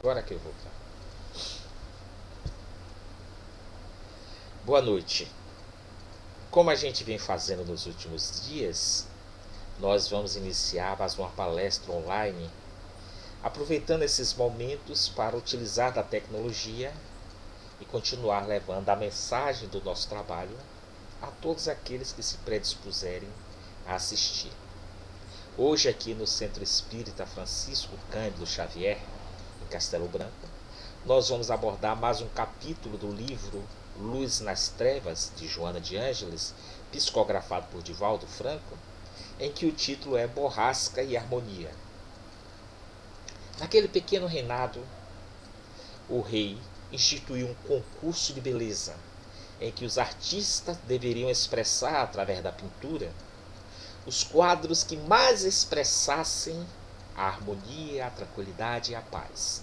Agora que eu vou. Boa noite. Como a gente vem fazendo nos últimos dias, nós vamos iniciar mais uma palestra online, aproveitando esses momentos para utilizar da tecnologia e continuar levando a mensagem do nosso trabalho a todos aqueles que se predispuserem a assistir. Hoje, aqui no Centro Espírita Francisco Cândido Xavier, em Castelo Branco, nós vamos abordar mais um capítulo do livro Luz nas Trevas, de Joana de Ângeles, psicografado por Divaldo Franco, em que o título é Borrasca e Harmonia. Naquele pequeno reinado, o rei instituiu um concurso de beleza, em que os artistas deveriam expressar, através da pintura, os quadros que mais expressassem a harmonia, a tranquilidade e a paz.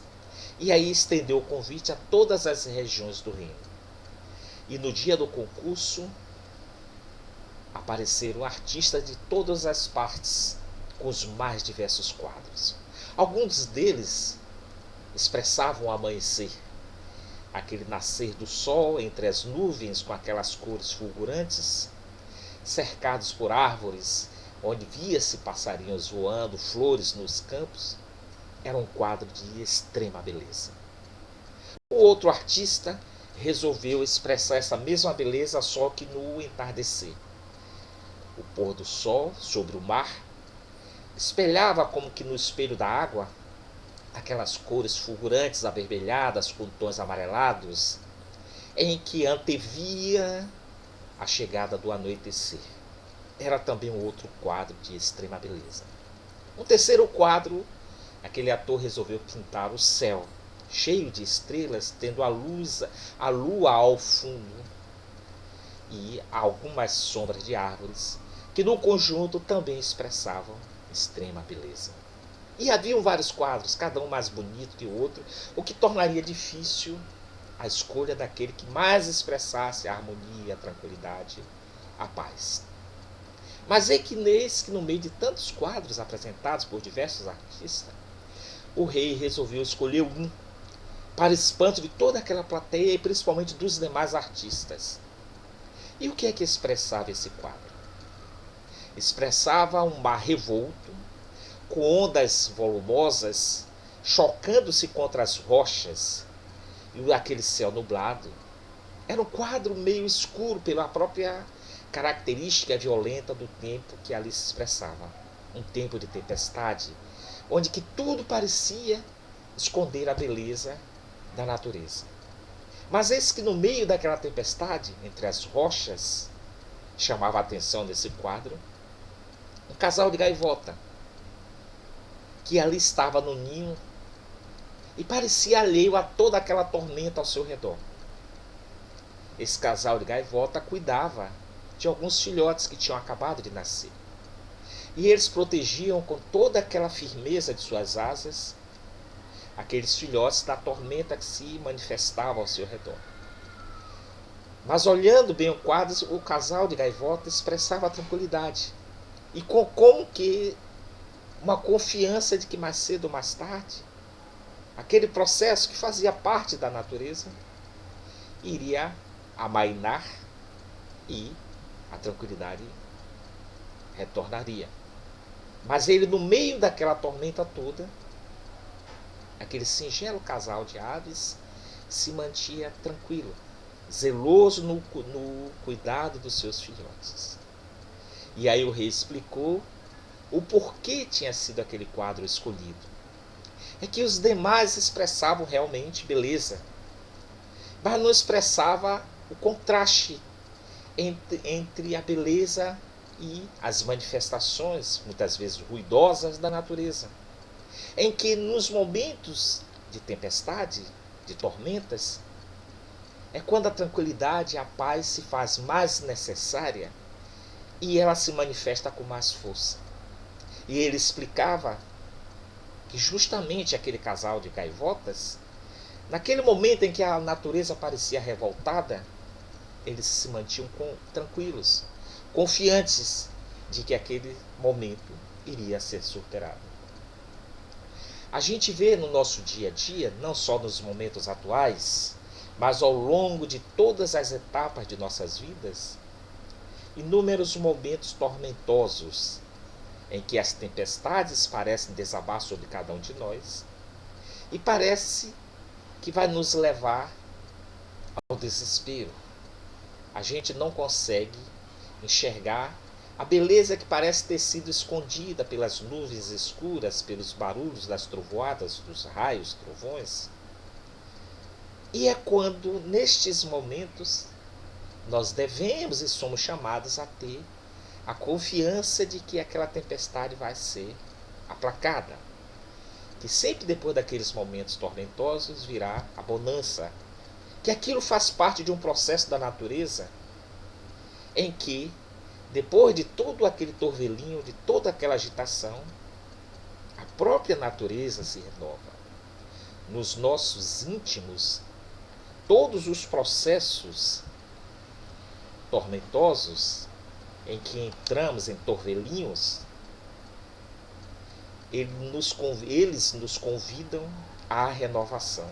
E aí estendeu o convite a todas as regiões do reino. E no dia do concurso, apareceram artistas de todas as partes, com os mais diversos quadros. Alguns deles expressavam o amanhecer, aquele nascer do sol entre as nuvens com aquelas cores fulgurantes, cercados por árvores, onde via-se passarinhos voando, flores nos campos. Era um quadro de extrema beleza. O outro artista resolveu expressar essa mesma beleza, só que no entardecer. O pôr do sol sobre o mar espelhava como que no espelho da água aquelas cores fulgurantes, avermelhadas, com tons amarelados, em que antevia a chegada do anoitecer. Era também um outro quadro de extrema beleza. Um terceiro quadro, aquele ator resolveu pintar o céu, cheio de estrelas, tendo a lua ao fundo e algumas sombras de árvores, que no conjunto também expressavam extrema beleza. E haviam vários quadros, cada um mais bonito que o outro, o que tornaria difícil a escolha daquele que mais expressasse a harmonia, a tranquilidade, a paz. Mas é que nesse que no meio de tantos quadros apresentados por diversos artistas, o rei resolveu escolher um, para espanto de toda aquela plateia e principalmente dos demais artistas. E o que é que expressava esse quadro? Expressava um mar revolto, com ondas volumosas, chocando-se contra as rochas, e aquele céu nublado. Era um quadro meio escuro pela própria característica violenta do tempo que ali se expressava. Um tempo de tempestade, onde que tudo parecia esconder a beleza da natureza. Mas eis que no meio daquela tempestade, entre as rochas, chamava a atenção nesse quadro, um casal de gaivota, que ali estava no ninho e parecia alheio a toda aquela tormenta ao seu redor. Esse casal de gaivota cuidava de alguns filhotes que tinham acabado de nascer. E eles protegiam com toda aquela firmeza de suas asas aqueles filhotes da tormenta que se manifestava ao seu redor. Mas olhando bem o quadro, o casal de gaivota expressava a tranquilidade. E como que uma confiança de que mais cedo ou mais tarde, aquele processo que fazia parte da natureza, iria amainar e a tranquilidade retornaria. Mas ele, no meio daquela tormenta toda, aquele singelo casal de aves se mantinha tranquilo, zeloso no cuidado dos seus filhotes. E aí o rei explicou o porquê tinha sido aquele quadro escolhido. É que os demais expressavam realmente beleza, mas não expressava o contraste entre a beleza e as manifestações, muitas vezes ruidosas, da natureza. Em que nos momentos de tempestade, de tormentas, é quando a tranquilidade e a paz se faz mais necessária e ela se manifesta com mais força. E ele explicava que justamente aquele casal de gaivotas, naquele momento em que a natureza parecia revoltada, eles se mantinham tranquilos, confiantes de que aquele momento iria ser superado. A gente vê no nosso dia a dia, não só nos momentos atuais, mas ao longo de todas as etapas de nossas vidas, inúmeros momentos tormentosos em que as tempestades parecem desabar sobre cada um de nós e parece que vai nos levar ao desespero. A gente não consegue enxergar a beleza que parece ter sido escondida pelas nuvens escuras, pelos barulhos das trovoadas, dos raios, trovões. E é quando, nestes momentos, nós devemos e somos chamados a ter a confiança de que aquela tempestade vai ser aplacada. Que sempre depois daqueles momentos tormentosos virá a bonança. Que aquilo faz parte de um processo da natureza em que, depois de todo aquele torvelinho, de toda aquela agitação, a própria natureza se renova. Nos nossos íntimos, todos os processos tormentosos em que entramos em torvelinhos, eles nos convidam à renovação.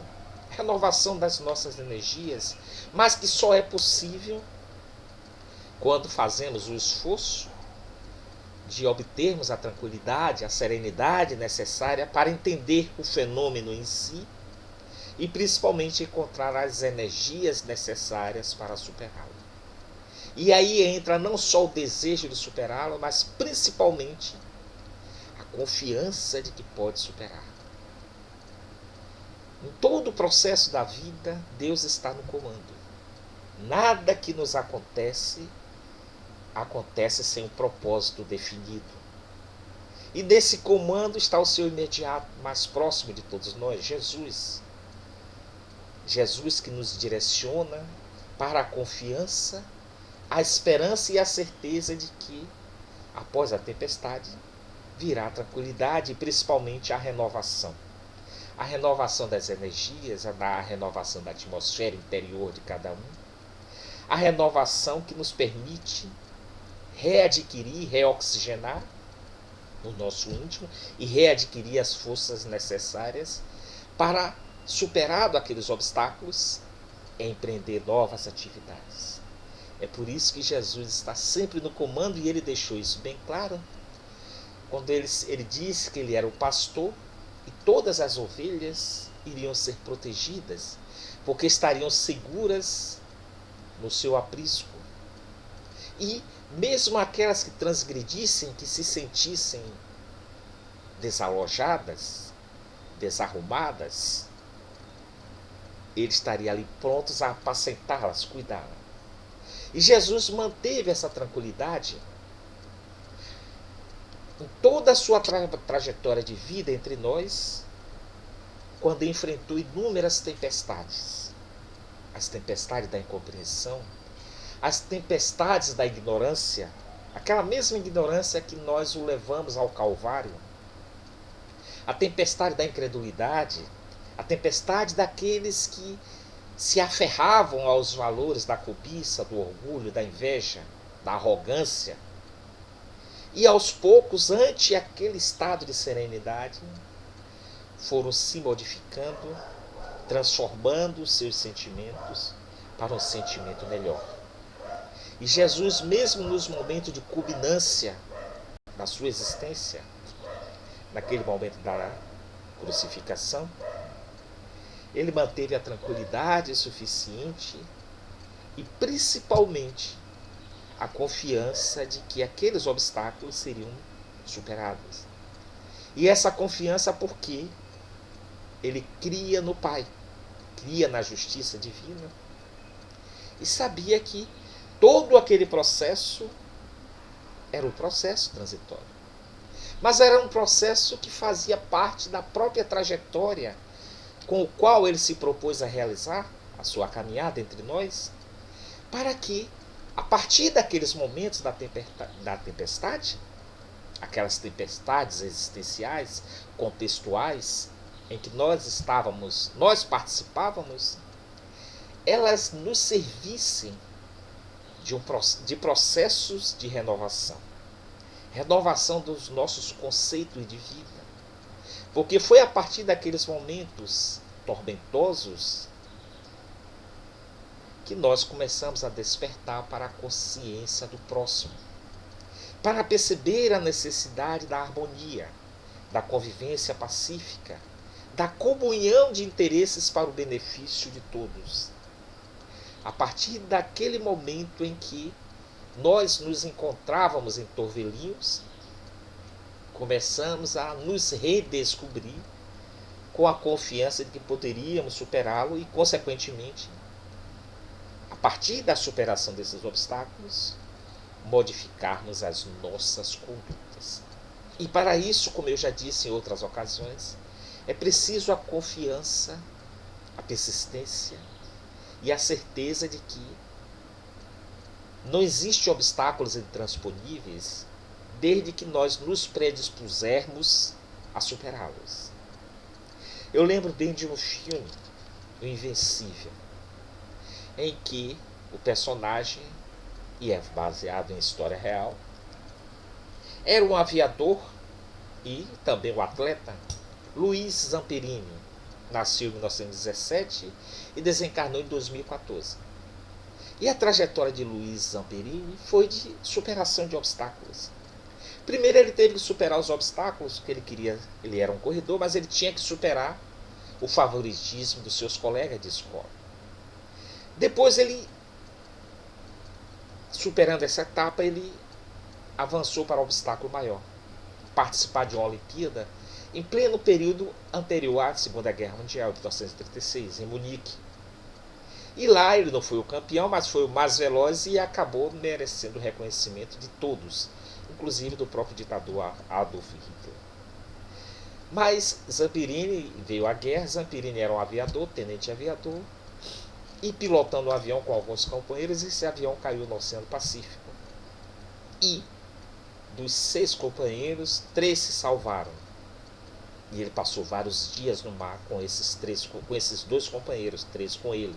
Renovação das nossas energias, mas que só é possível quando fazemos o esforço de obtermos a tranquilidade, a serenidade necessária para entender o fenômeno em si e principalmente encontrar as energias necessárias para superá-lo. E aí entra não só o desejo de superá-lo, mas principalmente a confiança de que pode superar. Em todo o processo da vida, Deus está no comando. Nada que nos acontece sem um propósito definido. E nesse comando está o seu imediato, mais próximo de todos nós, Jesus. Jesus que nos direciona para a confiança, a esperança e a certeza de que, após a tempestade, virá a tranquilidade e principalmente a renovação. A renovação das energias, a renovação da atmosfera interior de cada um, a renovação que nos permite readquirir, reoxigenar no nosso íntimo e readquirir as forças necessárias para, superado aqueles obstáculos, empreender novas atividades. É por isso que Jesus está sempre no comando e ele deixou isso bem claro quando ele disse que ele era o pastor e todas as ovelhas iriam ser protegidas porque estariam seguras no seu aprisco. E mesmo aquelas que transgredissem, que se sentissem desalojadas, desarrumadas, ele estaria ali prontos a apacentá-las, cuidá-las. E Jesus manteve essa tranquilidade em toda a sua trajetória de vida entre nós, quando enfrentou inúmeras tempestades. As tempestades da incompreensão, as tempestades da ignorância, aquela mesma ignorância que nós o levamos ao Calvário, a tempestade da incredulidade, a tempestade daqueles que se aferravam aos valores da cobiça, do orgulho, da inveja, da arrogância, e aos poucos, ante aquele estado de serenidade, foram se modificando, transformando seus sentimentos para um sentimento melhor. E Jesus, mesmo nos momentos de culminância da sua existência, naquele momento da crucificação, ele manteve a tranquilidade suficiente e principalmente a confiança de que aqueles obstáculos seriam superados. E essa confiança porque ele cria no Pai, cria na justiça divina e sabia que todo aquele processo era um processo transitório. Mas era um processo que fazia parte da própria trajetória com o qual ele se propôs a realizar a sua caminhada entre nós, para que, a partir daqueles momentos da tempestade, aquelas tempestades existenciais, contextuais, em que nós participávamos, elas nos servissem de processos de renovação. Renovação dos nossos conceitos de vida. Porque foi a partir daqueles momentos tormentosos que nós começamos a despertar para a consciência do próximo, para perceber a necessidade da harmonia, da convivência pacífica, da comunhão de interesses para o benefício de todos. A partir daquele momento em que nós nos encontrávamos em torvelinhos, começamos a nos redescobrir com a confiança de que poderíamos superá-lo e, consequentemente, a partir da superação desses obstáculos, modificarmos as nossas condutas. E para isso, como eu já disse em outras ocasiões, é preciso a confiança, a persistência e a certeza de que não existem obstáculos intransponíveis desde que nós nos predispusermos a superá-los. Eu lembro bem de um filme, O Invencível, em que o personagem, e é baseado em história real, era um aviador e também um atleta, Luiz Zamperini. Nasceu em 1917 e desencarnou em 2014. E a trajetória de Luiz Zamperini foi de superação de obstáculos. Primeiro ele teve que superar os obstáculos, porque ele era um corredor, mas ele tinha que superar o favoritismo dos seus colegas de escola. Depois ele, superando essa etapa, ele avançou para o obstáculo maior, participar de uma Olimpíada em pleno período anterior à Segunda Guerra Mundial, de 1936, em Munique. E lá ele não foi o campeão, mas foi o mais veloz e acabou merecendo o reconhecimento de todos, inclusive do próprio ditador Adolf Hitler. Mas Zamperini veio à guerra. Zamperini era um aviador, tenente aviador, e pilotando um avião com alguns companheiros, esse avião caiu no Oceano Pacífico. E dos 6 companheiros, 3 se salvaram. E ele passou vários dias no mar com esses 2 companheiros, 3 com ele.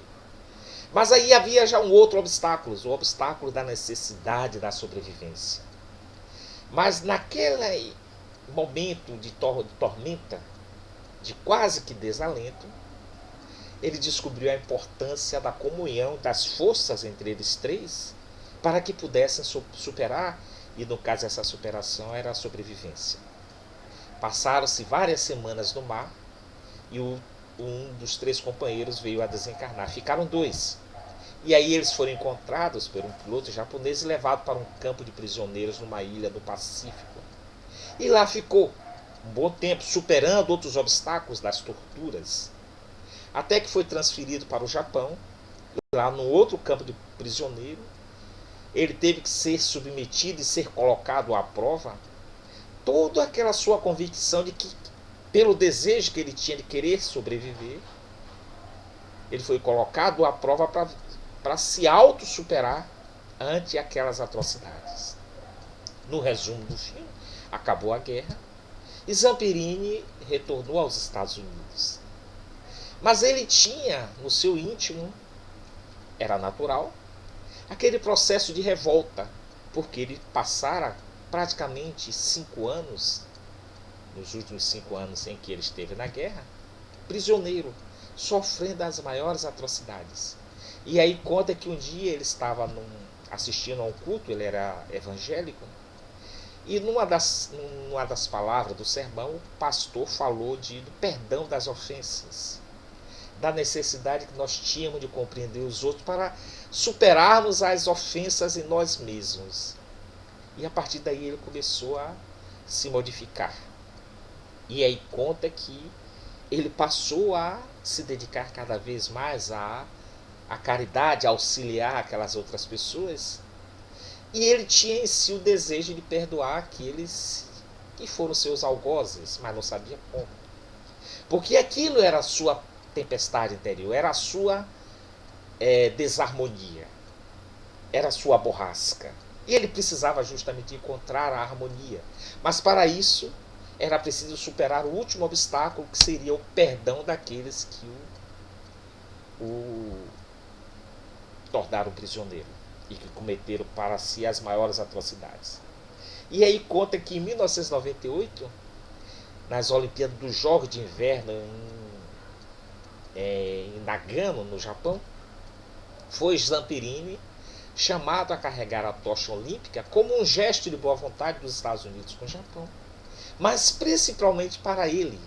Mas aí havia já um outro obstáculo, o obstáculo da necessidade da sobrevivência. Mas naquele momento de tormenta, de quase que desalento, ele descobriu a importância da comunhão das forças entre eles 3 para que pudessem superar, e no caso essa superação era a sobrevivência. Passaram-se várias semanas no mar e um dos 3 companheiros veio a desencarnar. Ficaram 2. E aí eles foram encontrados por um piloto japonês e levados para um campo de prisioneiros numa ilha do Pacífico. E lá ficou um bom tempo, superando outros obstáculos das torturas, até que foi transferido para o Japão. E lá no outro campo de prisioneiro, ele teve que ser submetido e ser colocado à prova toda aquela sua convicção de que, pelo desejo que ele tinha de querer sobreviver, ele foi colocado à prova para se auto-superar ante aquelas atrocidades. No resumo do filme, acabou a guerra e Zamperini retornou aos Estados Unidos. Mas ele tinha no seu íntimo, era natural, aquele processo de revolta, porque ele passara praticamente 5 anos, nos últimos 5 anos em que ele esteve na guerra, prisioneiro, sofrendo as maiores atrocidades. E aí conta que um dia ele estava assistindo a um culto, ele era evangélico, e numa das palavras do sermão, o pastor falou do perdão das ofensas, da necessidade que nós tínhamos de compreender os outros para superarmos as ofensas em nós mesmos. E a partir daí ele começou a se modificar. E aí conta que ele passou a se dedicar cada vez mais à caridade, a auxiliar aquelas outras pessoas. E ele tinha em si o desejo de perdoar aqueles que foram seus algozes, mas não sabia como. Porque aquilo era a sua tempestade interior, era a sua desarmonia, era a sua borrasca. E ele precisava justamente encontrar a harmonia. Mas para isso era preciso superar o último obstáculo, que seria o perdão daqueles que o tornaram prisioneiro e que cometeram para si as maiores atrocidades. E aí conta que em 1998 nas Olimpíadas dos Jogos de Inverno em Nagano, no Japão, foi Zamperini chamado a carregar a tocha olímpica como um gesto de boa vontade dos Estados Unidos com o Japão, mas principalmente para ele,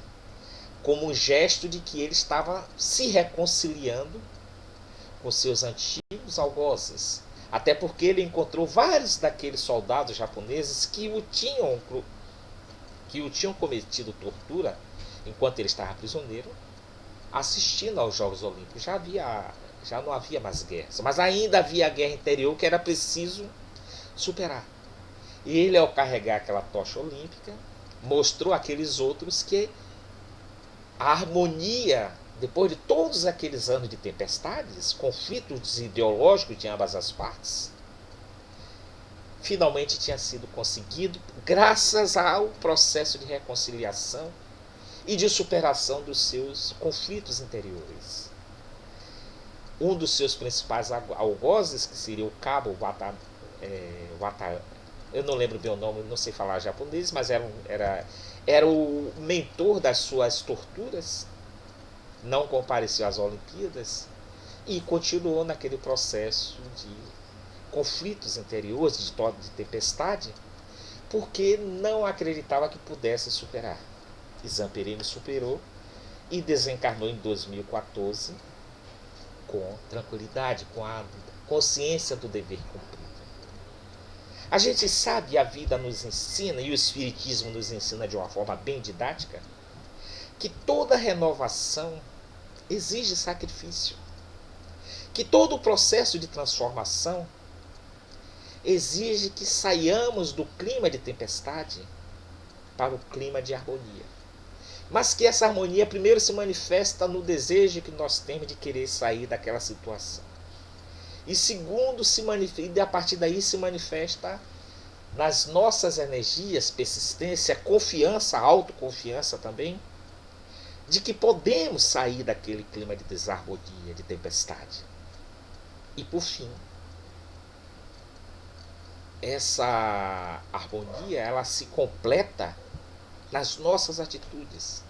como um gesto de que ele estava se reconciliando com seus antigos algozes. Até porque ele encontrou vários daqueles soldados japoneses que o tinham cometido tortura enquanto ele estava prisioneiro, assistindo aos Jogos Olímpicos. Já não havia mais guerras, mas ainda havia a guerra interior que era preciso superar. E ele, ao carregar aquela tocha olímpica, mostrou àqueles outros que a harmonia, depois de todos aqueles anos de tempestades, conflitos ideológicos de ambas as partes, finalmente tinha sido conseguido graças ao processo de reconciliação e de superação dos seus conflitos interiores. Um dos seus principais algozes, que seria o cabo eu não lembro bem o nome, não sei falar japonês, mas era o mentor das suas torturas, não compareceu às Olimpíadas e continuou naquele processo de conflitos interiores, de tempestade, porque não acreditava que pudesse superar. E Zamperini superou e desencarnou em 2014 com tranquilidade, com a consciência do dever cumprido. A gente sabe, a vida nos ensina, e o Espiritismo nos ensina de uma forma bem didática, que toda renovação exige sacrifício. Que todo o processo de transformação exige que saiamos do clima de tempestade para o clima de harmonia. Mas que essa harmonia primeiro se manifesta no desejo que nós temos de querer sair daquela situação. E segundo, e a partir daí se manifesta nas nossas energias, persistência, confiança, autoconfiança também, de que podemos sair daquele clima de desarmonia, de tempestade. E por fim, essa harmonia, ela se completa nas nossas atitudes.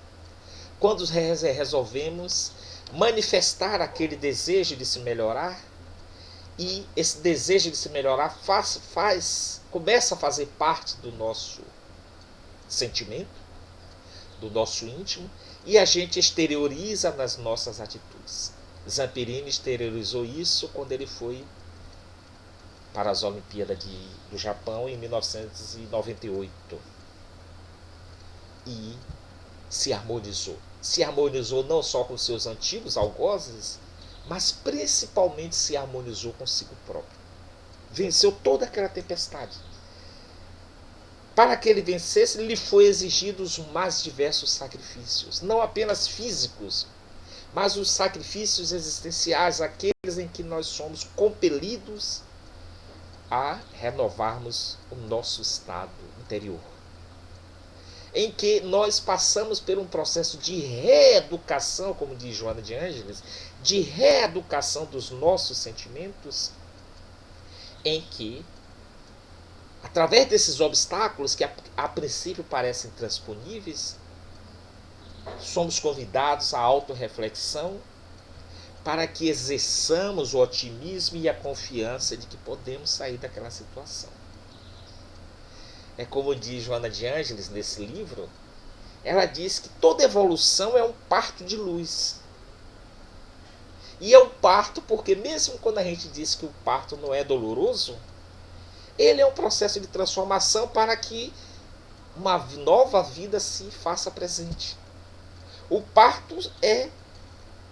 Quando resolvemos manifestar aquele desejo de se melhorar, e esse desejo de se melhorar começa a fazer parte do nosso sentimento, do nosso íntimo, e a gente exterioriza nas nossas atitudes. Zamperini exteriorizou isso quando ele foi para as Olimpíadas do Japão em 1998 e se harmonizou. Se harmonizou não só com seus antigos algozes, mas principalmente se harmonizou consigo próprio. Venceu toda aquela tempestade. Para que ele vencesse, lhe foi exigido os mais diversos sacrifícios, não apenas físicos, mas os sacrifícios existenciais, aqueles em que nós somos compelidos a renovarmos o nosso estado interior, em que nós passamos por um processo de reeducação, como diz Joana de Ângeles, de reeducação dos nossos sentimentos, em que, através desses obstáculos que a princípio parecem intransponíveis, somos convidados à autorreflexão para que exerçamos o otimismo e a confiança de que podemos sair daquela situação. É como diz Joana de Ângeles nesse livro, ela diz que toda evolução é um parto de luz. E é um parto porque mesmo quando a gente diz que o parto não é doloroso, ele é um processo de transformação para que uma nova vida se faça presente. O parto é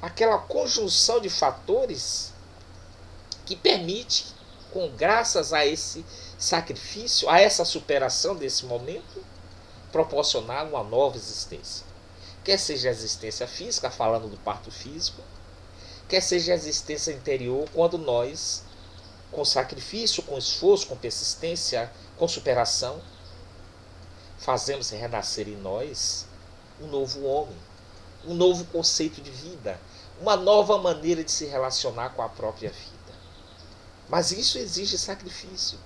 aquela conjunção de fatores que permite, graças a esse sacrifício, a essa superação desse momento, proporcionar uma nova existência. Quer seja a existência física, falando do parto físico, quer seja a existência interior, quando nós, com sacrifício, com esforço, com persistência, com superação, fazemos renascer em nós um novo homem, um novo conceito de vida, uma nova maneira de se relacionar com a própria vida. Mas isso exige sacrifício.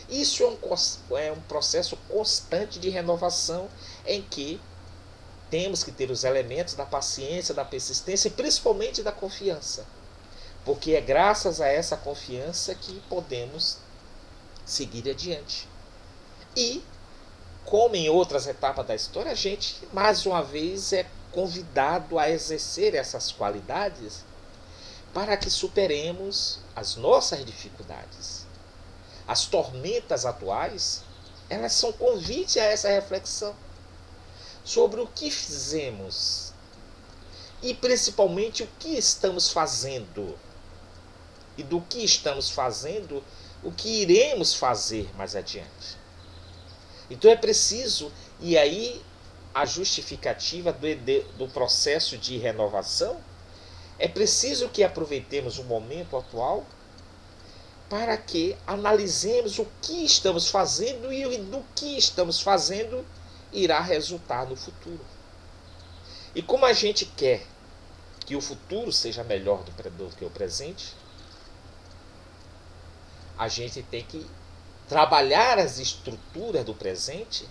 Isso é um processo constante de renovação em que temos que ter os elementos da paciência, da persistência e principalmente da confiança. Porque é graças a essa confiança que podemos seguir adiante. E, como em outras etapas da história, a gente, mais uma vez, é convidado a exercer essas qualidades para que superemos as nossas dificuldades. As tormentas atuais, elas são convite a essa reflexão sobre o que fizemos e principalmente o que estamos fazendo. E do que estamos fazendo, o que iremos fazer mais adiante. Então é preciso, e aí a justificativa do processo de renovação, é preciso que aproveitemos o momento atual para que analisemos o que estamos fazendo e do que estamos fazendo irá resultar no futuro. E como a gente quer que o futuro seja melhor do que o presente, a gente tem que trabalhar as estruturas do presente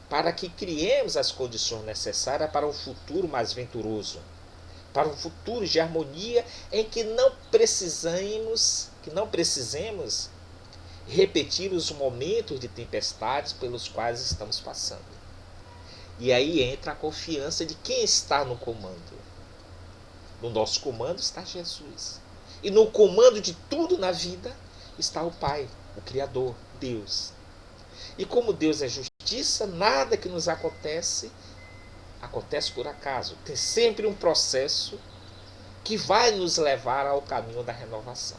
para que criemos as condições necessárias para um futuro mais venturoso, para um futuro de harmonia em que não precisemos repetir os momentos de tempestades pelos quais estamos passando. E aí entra a confiança de quem está no comando. No nosso comando está Jesus. E no comando de tudo na vida está o Pai, o Criador, Deus. E como Deus é justiça, nada que nos acontece por acaso. Tem sempre um processo que vai nos levar ao caminho da renovação.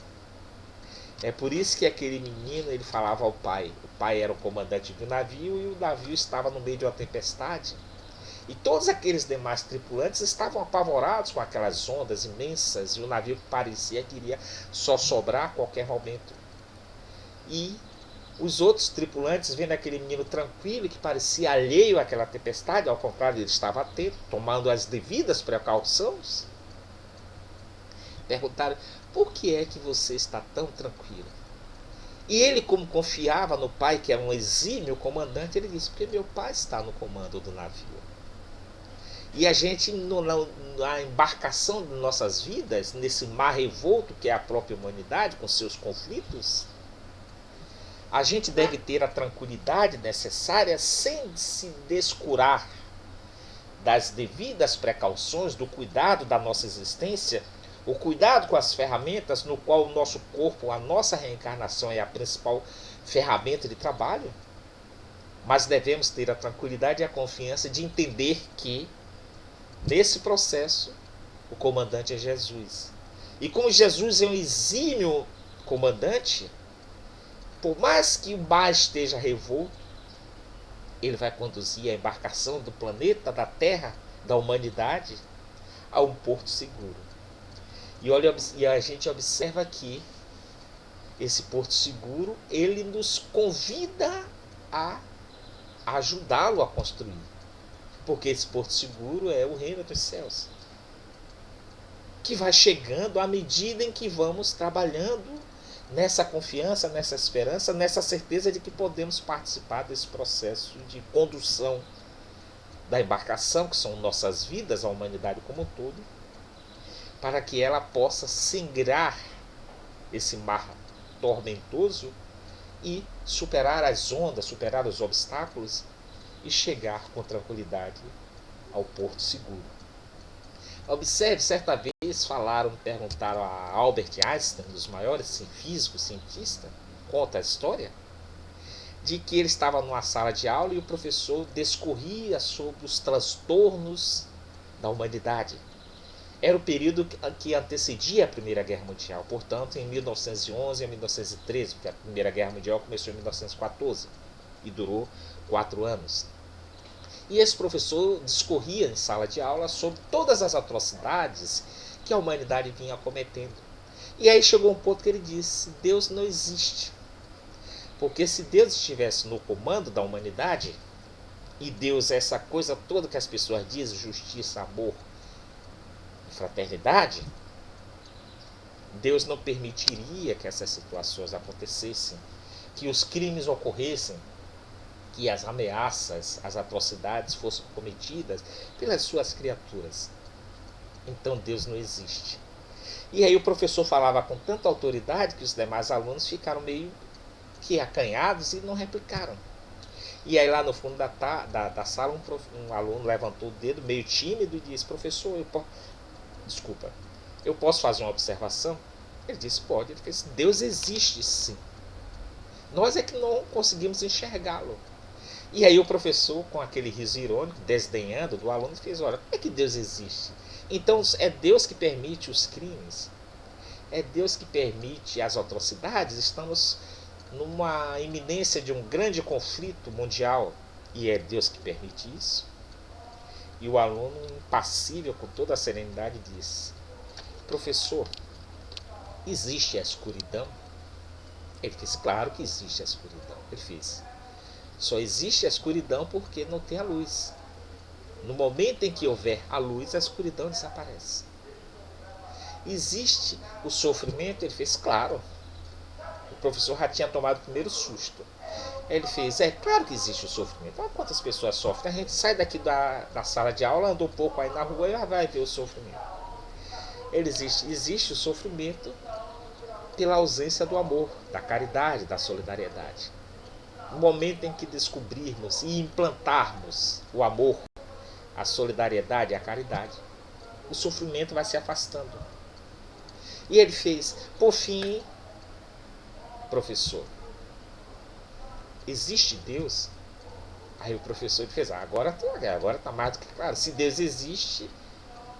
É por isso que aquele menino, ele falava ao pai. O pai era o comandante do navio e o navio estava no meio de uma tempestade. E todos aqueles demais tripulantes estavam apavorados com aquelas ondas imensas e o navio que parecia que iria só sobrar a qualquer momento. E os outros tripulantes, vendo aquele menino tranquilo que parecia alheio àquela tempestade, ao contrário, ele estava atento, tomando as devidas precauções, perguntaram: por que é que você está tão tranquilo? E ele, como confiava no pai, que era um exímio comandante, ele disse: porque meu pai está no comando do navio. E a gente, na embarcação de nossas vidas, nesse mar revolto que é a própria humanidade, com seus conflitos, a gente deve ter a tranquilidade necessária sem se descurar das devidas precauções, do cuidado da nossa existência, o cuidado com as ferramentas no qual o nosso corpo, a nossa reencarnação é a principal ferramenta de trabalho. Mas devemos ter a tranquilidade e a confiança de entender que, nesse processo, o comandante é Jesus. E como Jesus é um exímio comandante, por mais que o mar esteja revolto, ele vai conduzir a embarcação do planeta, da Terra, da humanidade, a um porto seguro. E a gente observa que esse porto seguro, ele nos convida a ajudá-lo a construir. Porque esse porto seguro é o reino dos céus, que vai chegando à medida em que vamos trabalhando nessa confiança, nessa esperança, nessa certeza de que podemos participar desse processo de condução da embarcação, que são nossas vidas, a humanidade como um todo, para que ela possa singrar esse mar tormentoso e superar as ondas, superar os obstáculos e chegar com tranquilidade ao porto seguro. Observe, certa vez perguntaram a Albert Einstein, um dos maiores físicos, cientistas, conta a história, de que ele estava numa sala de aula e o professor discorria sobre os transtornos da humanidade. Era o período que antecedia a Primeira Guerra Mundial, portanto, em 1911 a 1913, porque a Primeira Guerra Mundial começou em 1914 e durou 4 anos. E esse professor discorria em sala de aula sobre todas as atrocidades que a humanidade vinha cometendo. E aí chegou um ponto que ele disse: Deus não existe. Porque se Deus estivesse no comando da humanidade, e Deus é essa coisa toda que as pessoas dizem, justiça, amor e fraternidade, Deus não permitiria que essas situações acontecessem, que os crimes ocorressem, que as ameaças, as atrocidades fossem cometidas pelas suas criaturas. Então Deus não existe. E aí o professor falava com tanta autoridade que os demais alunos ficaram meio que acanhados e não replicaram. E aí lá no fundo da sala um aluno levantou o dedo meio tímido e disse: professor, eu posso fazer uma observação? Ele disse: pode. Ele disse: Deus existe sim. Nós é que não conseguimos enxergá-lo. E aí o professor, com aquele riso irônico, desdenhando do aluno, fez: olha, como é que Deus existe? Então é Deus que permite os crimes? É Deus que permite as atrocidades? Estamos numa iminência de um grande conflito mundial e é Deus que permite isso? E o aluno, impassível, com toda a serenidade, disse: professor, existe a escuridão? Ele fez: claro que existe a escuridão. Ele fez: só existe a escuridão porque não tem a luz. No momento em que houver a luz, a escuridão desaparece. Existe o sofrimento? Ele fez: claro. O professor já tinha tomado o primeiro susto. Ele fez: é claro que existe o sofrimento. Olha quantas pessoas sofrem. A gente sai daqui da sala de aula, anda um pouco aí na rua e já vai ver o sofrimento. Existe o sofrimento pela ausência do amor, da caridade, da solidariedade. No momento em que descobrirmos e implantarmos o amor, a solidariedade e a caridade, o sofrimento vai se afastando. E ele fez: por fim, professor, existe Deus? Aí o professor fez: agora está mais do que claro. Se Deus existe,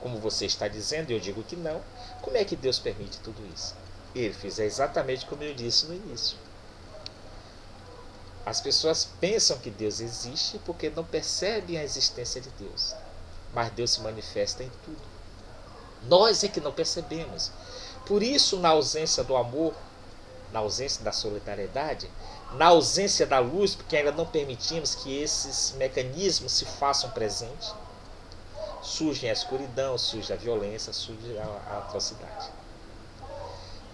como você está dizendo, e eu digo que não, como é que Deus permite tudo isso? Ele fez: é exatamente como eu disse no início. As pessoas pensam que Deus existe porque não percebem a existência de Deus. Mas Deus se manifesta em tudo. Nós é que não percebemos. Por isso, na ausência do amor, na ausência da solidariedade, na ausência da luz, porque ainda não permitimos que esses mecanismos se façam presentes, surge a escuridão, surge a violência, surge a atrocidade.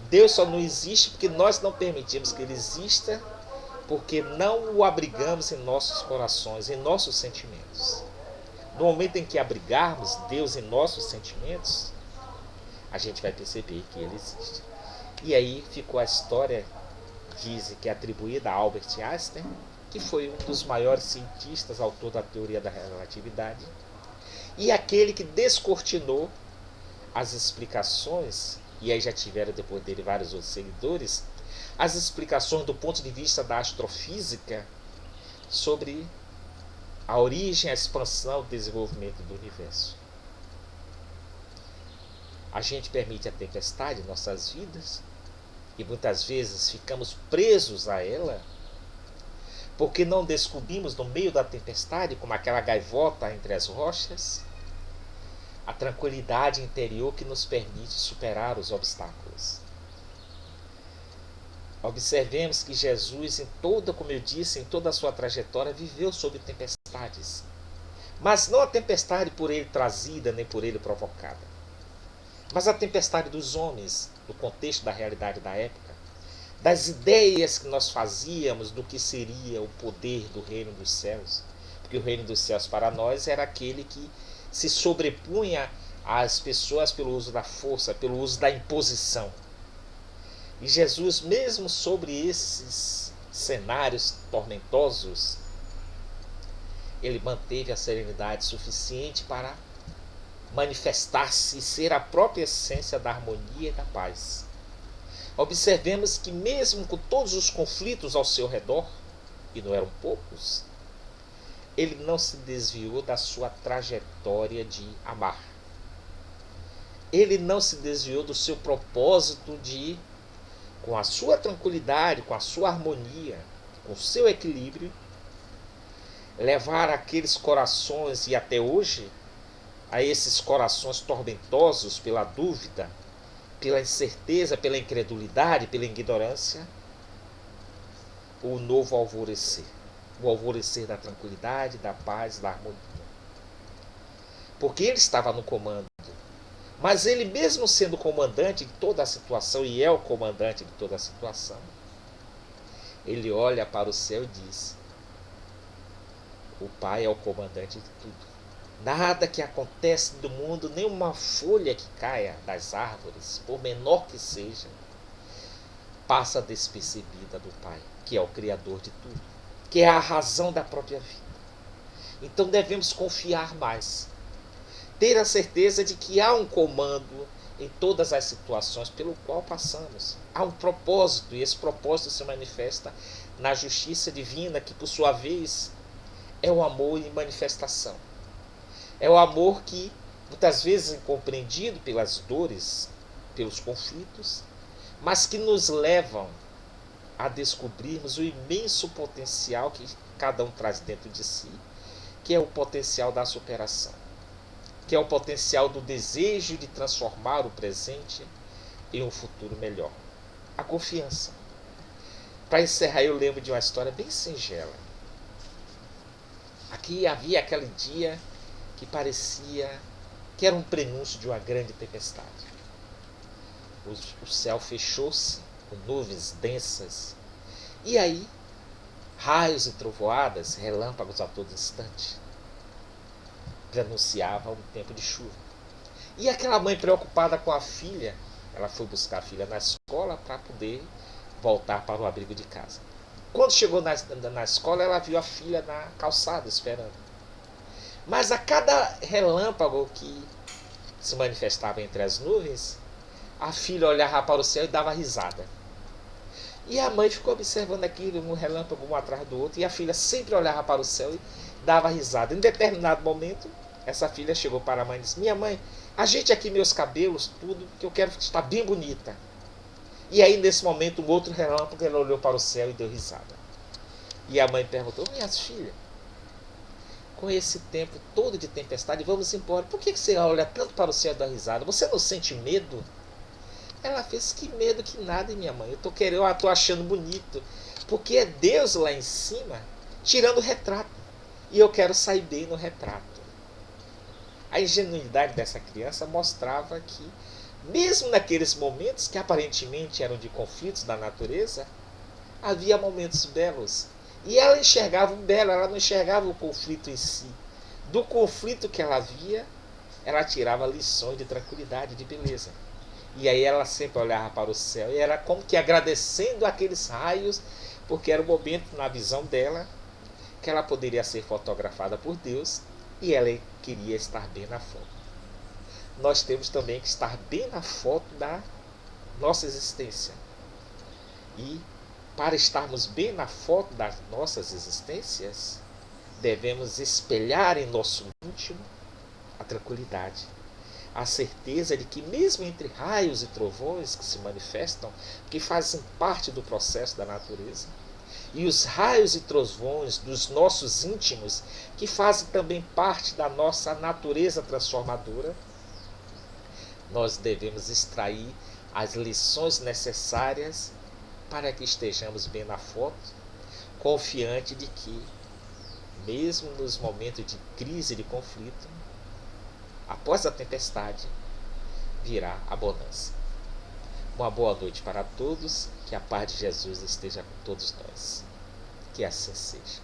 Deus só não existe porque nós não permitimos que Ele exista, porque não o abrigamos em nossos corações, em nossos sentimentos. No momento em que abrigarmos Deus em nossos sentimentos, a gente vai perceber que Ele existe. E aí ficou a história, dizem que é atribuída a Albert Einstein, que foi um dos maiores cientistas, autor da teoria da relatividade, e aquele que descortinou as explicações, e aí já tiveram depois dele vários outros seguidores, as explicações do ponto de vista da astrofísica sobre a origem, a expansão, o desenvolvimento do universo. A gente permite a tempestade em nossas vidas e muitas vezes ficamos presos a ela porque não descobrimos no meio da tempestade, como aquela gaivota entre as rochas, a tranquilidade interior que nos permite superar os obstáculos. Observemos que Jesus, como eu disse, em toda a sua trajetória, viveu sob tempestades. Mas não a tempestade por ele trazida, nem por ele provocada. Mas a tempestade dos homens, no contexto da realidade da época, das ideias que nós fazíamos do que seria o poder do reino dos céus. Porque o reino dos céus para nós era aquele que se sobrepunha às pessoas pelo uso da força, pelo uso da imposição. E Jesus, mesmo sobre esses cenários tormentosos, ele manteve a serenidade suficiente para manifestar-se e ser a própria essência da harmonia e da paz. Observemos que mesmo com todos os conflitos ao seu redor, e não eram poucos, ele não se desviou da sua trajetória de amar. Ele não se desviou do seu propósito de, com a sua tranquilidade, com a sua harmonia, com o seu equilíbrio, levar aqueles corações, e até hoje, a esses corações tormentosos pela dúvida, pela incerteza, pela incredulidade, pela ignorância, o novo alvorecer. O alvorecer da tranquilidade, da paz, da harmonia. Porque ele estava no comando. Mas ele, mesmo sendo comandante de toda a situação, e é o comandante de toda a situação, ele olha para o céu e diz: O Pai é o comandante de tudo. Nada que acontece no mundo, nem uma folha que caia das árvores, por menor que seja, passa despercebida do Pai, que é o Criador de tudo, que é a razão da própria vida. Então devemos confiar mais, ter a certeza de que há um comando em todas as situações pelo qual passamos. Há um propósito, e esse propósito se manifesta na justiça divina, que por sua vez é o amor em manifestação. É o amor que, muitas vezes incompreendido pelas dores, pelos conflitos, mas que nos levam a descobrirmos o imenso potencial que cada um traz dentro de si, que é o potencial da superação, que é o potencial do desejo de transformar o presente em um futuro melhor. A confiança. Para encerrar, eu lembro de uma história bem singela. Aqui havia aquele dia que parecia que era um prenúncio de uma grande tempestade. O céu fechou-se com nuvens densas. E aí, raios e trovoadas, relâmpagos a todo instante, anunciavam um tempo de chuva. E aquela mãe preocupada com a filha, ela foi buscar a filha na escola para poder voltar para o abrigo de casa. Quando chegou na escola, ela viu a filha na calçada esperando. Mas a cada relâmpago que se manifestava entre as nuvens, a filha olhava para o céu e dava risada. E a mãe ficou observando aquilo, um relâmpago um atrás do outro, e a filha sempre olhava para o céu e dava risada. Em determinado momento, essa filha chegou para a mãe e disse: minha mãe, ajeite aqui meus cabelos, tudo, que eu quero estar bem bonita. E aí, nesse momento, um outro relâmpago, ela olhou para o céu e deu risada. E a mãe perguntou: minhas filhas, com esse tempo todo de tempestade, vamos embora. Por que você olha tanto para o céu e dá risada? Você não sente medo? Ela fez: que medo que nada, minha mãe. Eu tô achando bonito. Porque é Deus lá em cima tirando o retrato. E eu quero sair bem no retrato. A ingenuidade dessa criança mostrava que, mesmo naqueles momentos que aparentemente eram de conflitos da natureza, havia momentos belos. E ela enxergava o belo, ela não enxergava o conflito em si. Do conflito que ela via, ela tirava lições de tranquilidade, de beleza. E aí ela sempre olhava para o céu e era como que agradecendo aqueles raios, porque era o momento na visão dela que ela poderia ser fotografada por Deus e ela queria estar bem na foto. Nós temos também que estar bem na foto da nossa existência. E para estarmos bem na foto das nossas existências, devemos espelhar em nosso íntimo a tranquilidade, a certeza de que mesmo entre raios e trovões que se manifestam, que fazem parte do processo da natureza, e os raios e trovões dos nossos íntimos, que fazem também parte da nossa natureza transformadora, nós devemos extrair as lições necessárias para que estejamos bem na foto, confiante de que, mesmo nos momentos de crise e de conflito, após a tempestade, virá a bonança. Uma boa noite para todos, que a paz de Jesus esteja com todos nós. Que assim seja.